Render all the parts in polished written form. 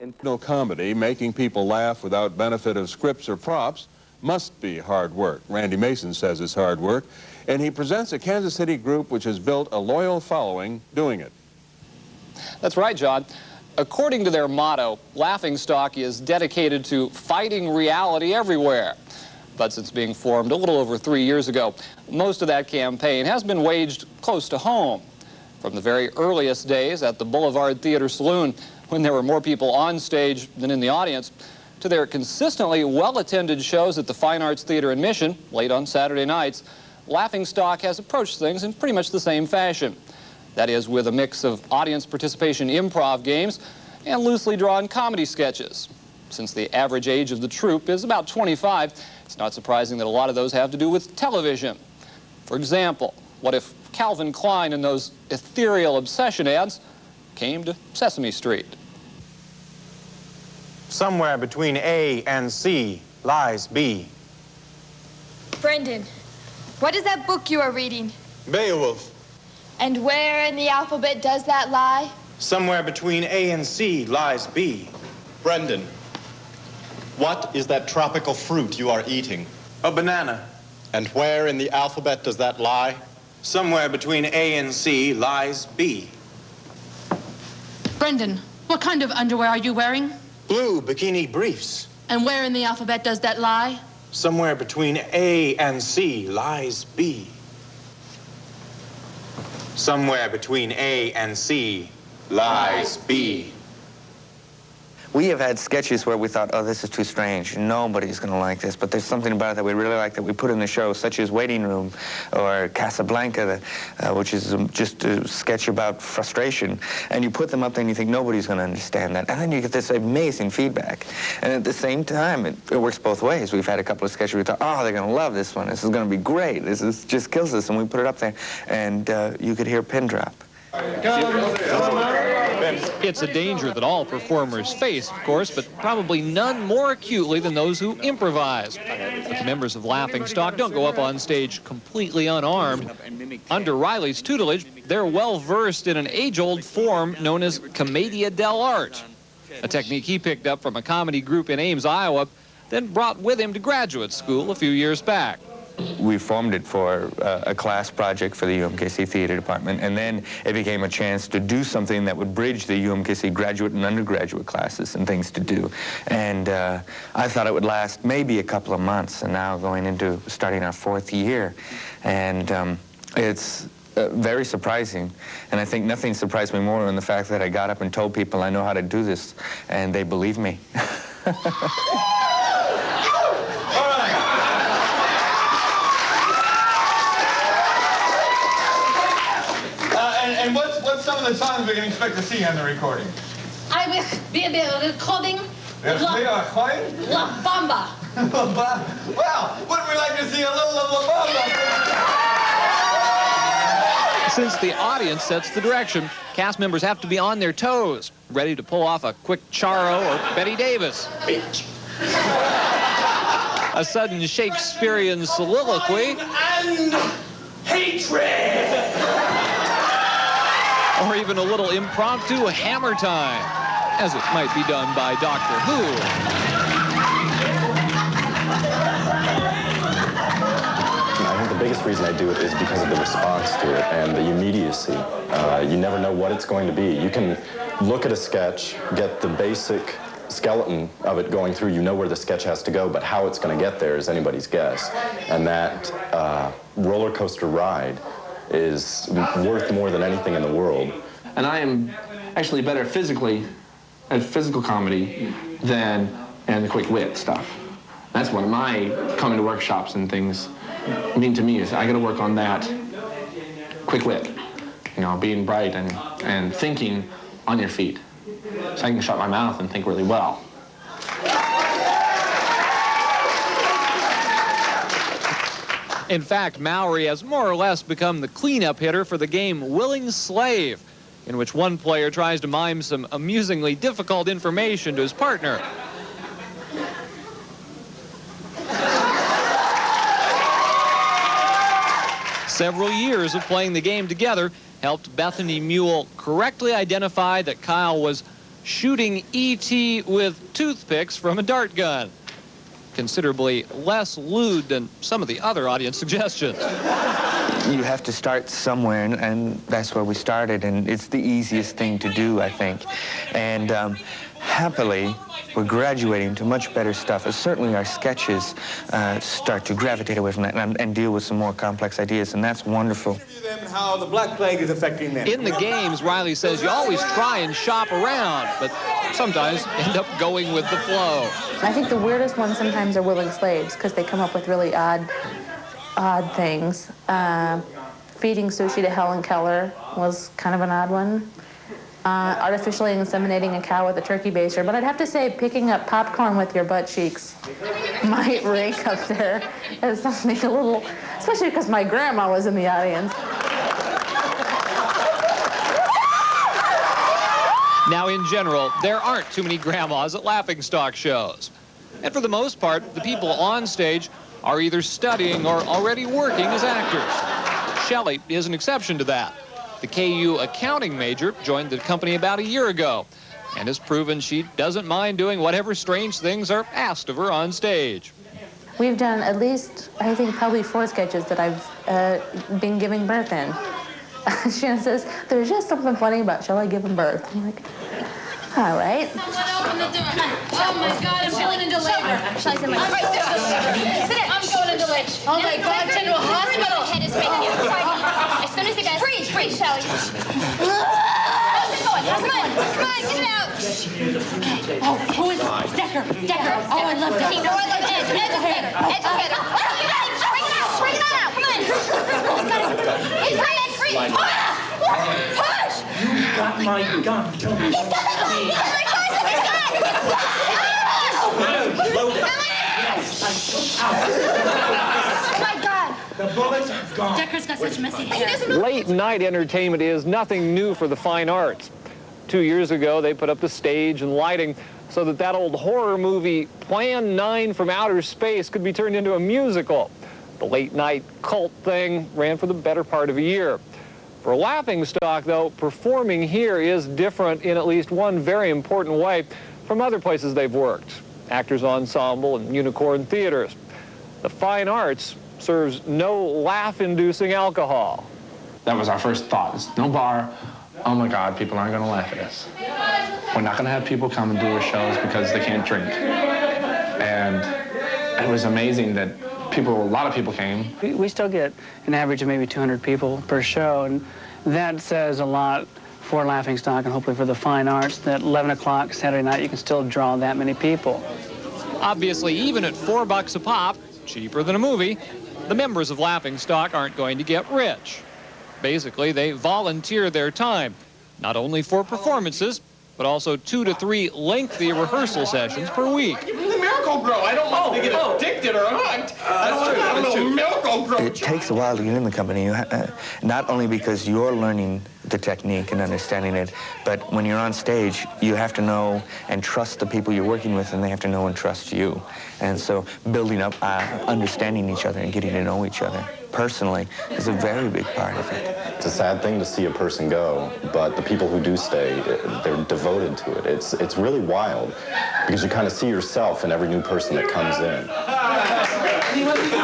In no comedy, making people laugh without benefit of scripts or props must be hard work. Randy Mason says it's hard work, and he presents a Kansas City group which has built a loyal following doing it. That's right, John. According to their motto, Laughingstock is dedicated to fighting reality everywhere. But since being formed a little over 3 years ago, most of that campaign has been waged close to home. From the very earliest days at the Boulevard Theater Saloon, when there were more people on stage than in the audience, to their consistently well-attended shows at the Fine Arts Theater in Mission, late on Saturday nights, Laughingstock has approached things in pretty much the same fashion. That is, with a mix of audience participation improv games and loosely drawn comedy sketches. Since the average age of the troupe is about 25, it's not surprising that a lot of those have to do with television. For example, what if Calvin Klein and those ethereal obsession ads came to Sesame Street? Somewhere between A and C lies B. Brendan, what is that book you are reading? Beowulf. And where in the alphabet does that lie? Somewhere between A and C lies B. Brendan, what is that tropical fruit you are eating? A banana. And where in the alphabet does that lie? Somewhere between A and C lies B. Brendan, what kind of underwear are you wearing? Blue bikini briefs. And where in the alphabet does that lie? Somewhere between A and C lies B. Somewhere between A and C lies B. We have had sketches where we thought, oh, this is too strange. Nobody's going to like this. But there's something about it that we really like that we put in the show, such as Waiting Room or Casablanca, which is just a sketch about frustration. And you put them up there and you think nobody's going to understand that. And then you get this amazing feedback. And at the same time, it works both ways. We've had a couple of sketches where we thought, oh, they're going to love this one. This is going to be great. Just kills us. And we put it up there. And you could hear a pin drop. It's a danger that all performers face, of course, but probably none more acutely than those who improvise. But the members of Laughingstock don't go up on stage completely unarmed. Under Riley's tutelage, they're well-versed in an age-old form known as commedia dell'arte, a technique he picked up from a comedy group in Ames, Iowa, then brought with him to graduate school a few years back. We formed it for a class project for the UMKC Theater Department, and then it became a chance to do something that would bridge the UMKC graduate and undergraduate classes and things to do. And I thought it would last maybe a couple of months, and now going into starting our 4th year. And it's very surprising, and I think nothing surprised me more than the fact that I got up and told people I know how to do this, and they believe me. And what's some of the songs we can expect to see on the recording? I will be recording La Bamba. Well, wouldn't we like to see a little of La Bamba? Since the audience sets the direction, cast members have to be on their toes, ready to pull off a quick Charo or Betty Davis. A sudden Shakespearean soliloquy. And hatred! Or even a little impromptu hammer time, as it might be done by Doctor Who. I think the biggest reason I do it is because of the response to it and the immediacy. You never know what it's going to be. You can look at a sketch, get the basic skeleton of it going through, you know where the sketch has to go, but how it's going to get there is anybody's guess. And that roller coaster ride is worth more than anything in the world. And I am actually better physically at physical comedy than and the quick wit stuff. That's one of my coming to workshops and things mean to me is I got to work on that quick wit, you know, being bright and thinking on your feet. So I can shut my mouth and think really well. In fact, Mowry has more or less become the cleanup hitter for the game Willing Slave, in which one player tries to mime some amusingly difficult information to his partner. Several years of playing the game together helped Bethany Mule correctly identify that Kyle was shooting E.T. with toothpicks from a dart gun. Considerably less lewd than some of the other audience suggestions. You have to start somewhere, and that's where we started, and it's the easiest thing to do, I think. And happily, we're graduating to much better stuff. Certainly our sketches start to gravitate away from that and deal with some more complex ideas, and that's wonderful. How the Black Plague is affecting them. In the games, Riley says you always try and shop around, but sometimes end up going with the flow. I think the weirdest ones sometimes are willing slaves, because they come up with really odd things. Feeding sushi to Helen Keller was kind of an odd one. Artificially inseminating a cow with a turkey baster, but I'd have to say picking up popcorn with your butt cheeks might rank up there as something a little, especially because my grandma was in the audience. Now, in general, there aren't too many grandmas at laughingstock shows. And for the most part, the people on stage are either studying or already working as actors. Shelley is an exception to that. The KU accounting major joined the company about a year ago and has proven she doesn't mind doing whatever strange things are asked of her on stage. We've done at least, I think, probably 4 sketches that I've been giving birth in. Shannon says, there's just something funny about shall I give him birth? I'm like, all right. Open the door. Oh my God, I'm going into labor. Shall I sit my I'm going into labor. Oh my God, General Hospital. Head is making you cry. As soon as you guys freeze, Shelley. Come on, get it out. Oh, who is it? Decker. Oh, I love Decker. No, I love Educator. Bring it out. Come on. He's my head free. Push. You got my gun. He's got my Oh my God. The bullets are gone. Decker's got such messy hair. Late night entertainment is nothing new for the fine arts. 2 years ago, they put up the stage and lighting so that old horror movie Plan 9 from Outer Space could be turned into a musical. The late night cult thing ran for the better part of a year. For laughingstock, though, performing here is different in at least one very important way from other places they've worked. Actors Ensemble and Unicorn Theaters. The fine arts serves no laugh-inducing alcohol. That was our first thought. It's no bar. Oh my God, people aren't going to laugh at us. We're not going to have people come and do our shows because they can't drink. And it was amazing that a lot of people came. We still get an average of maybe 200 people per show, and that says a lot for laughingstock and hopefully for the fine arts that 11 o'clock Saturday night you can still draw that many people. Obviously, even at $4 a pop, cheaper than a movie, the members of laughingstock aren't going to get rich. Basically, they volunteer their time, not only for performances, but also 2 to 3 lengthy rehearsal sessions per week. Give me the Miracle Grow. I don't want to get addicted or hooked. I don't want to do Miracle Grow. It takes a while to get in the company, not only because you're learning the technique and understanding it, but when you're on stage, you have to know and trust the people you're working with, and they have to know and trust you. And so building up, understanding each other and getting to know each other personally is a very big part of it. It's a sad thing to see a person go, but the people who do stay, they're devoted to it. It's really wild because you kind of see yourself in every new person that comes in.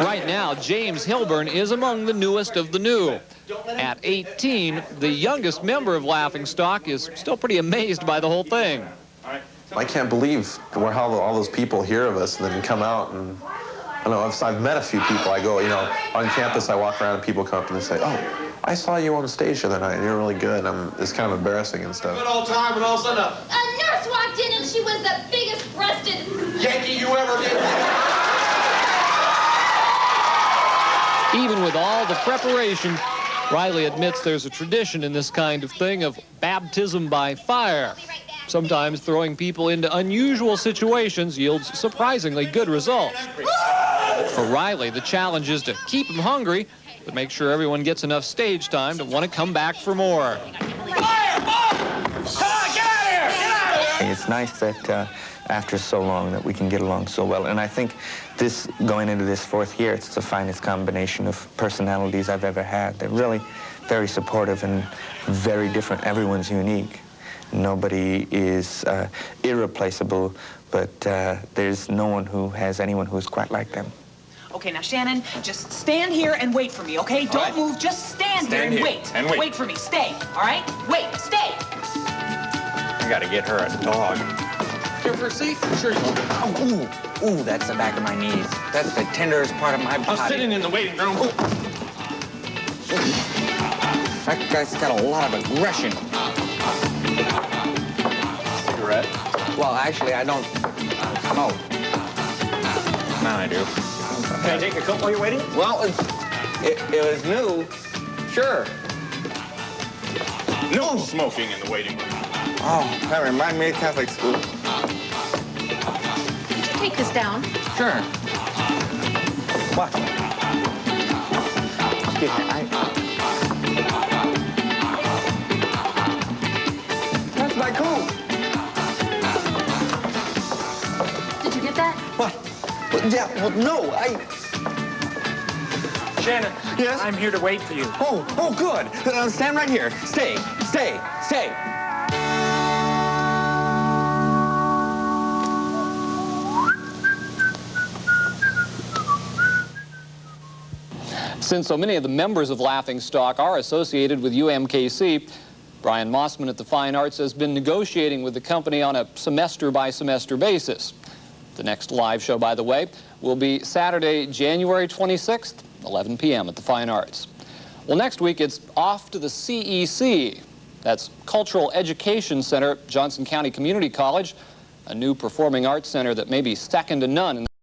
Right now, James Hilburn is among the newest of the new. At 18, the youngest member of laughingstock is still pretty amazed by the whole thing. I can't believe how all those people hear of us and then come out and, I know, I've met a few people. I go, on campus, I walk around and people come up and they say, oh, I saw you on stage the other night and you're really good. It's kind of embarrassing and stuff. Good old time and all of a sudden A nurse walked in and she was the biggest breasted Yankee you ever did. Even with all the preparation, Riley admits there's a tradition in this kind of thing of baptism by fire. Sometimes throwing people into unusual situations yields surprisingly good results. For Riley, the challenge is to keep them hungry, but make sure everyone gets enough stage time to want to come back for more. It's nice that after so long that we can get along so well. And I think going into this 4th year, it's the finest combination of personalities I've ever had. They're really very supportive and very different. Everyone's unique. Nobody is irreplaceable, but there's no one who has anyone who's quite like them. Okay, now, Shannon, just stand here and wait for me, okay? Don't move, just stand here and wait. Wait for me, stay, all right? Wait, stay. I gotta get her a dog. Here for a seat? Sure you will. Oh, ooh, that's the back of my knees. That's the tenderest part of my body. I'm sitting in the waiting room. That guy's got a lot of aggression. Cigarette? Well, actually, I don't smoke. Now I do. Can I take a cup while you're waiting? Well, it was new. Sure. No smoking in the waiting room. Oh, that reminds me of Catholic school. Could you take this down? Sure. What? Excuse me, That's my coat. Did you get that? What? Well, yeah, well, no, Shannon. Yes? I'm here to wait for you. Oh, good. Then stand right here. Stay. Since so many of the members of Laughing Stock are associated with UMKC, Brian Mossman at the Fine Arts has been negotiating with the company on a semester-by-semester basis. The next live show, by the way, will be Saturday, January 26th, 11 p.m. at the Fine Arts. Well, next week it's off to the CEC. That's Cultural Education Center, Johnson County Community College, a new performing arts center that may be second to none in the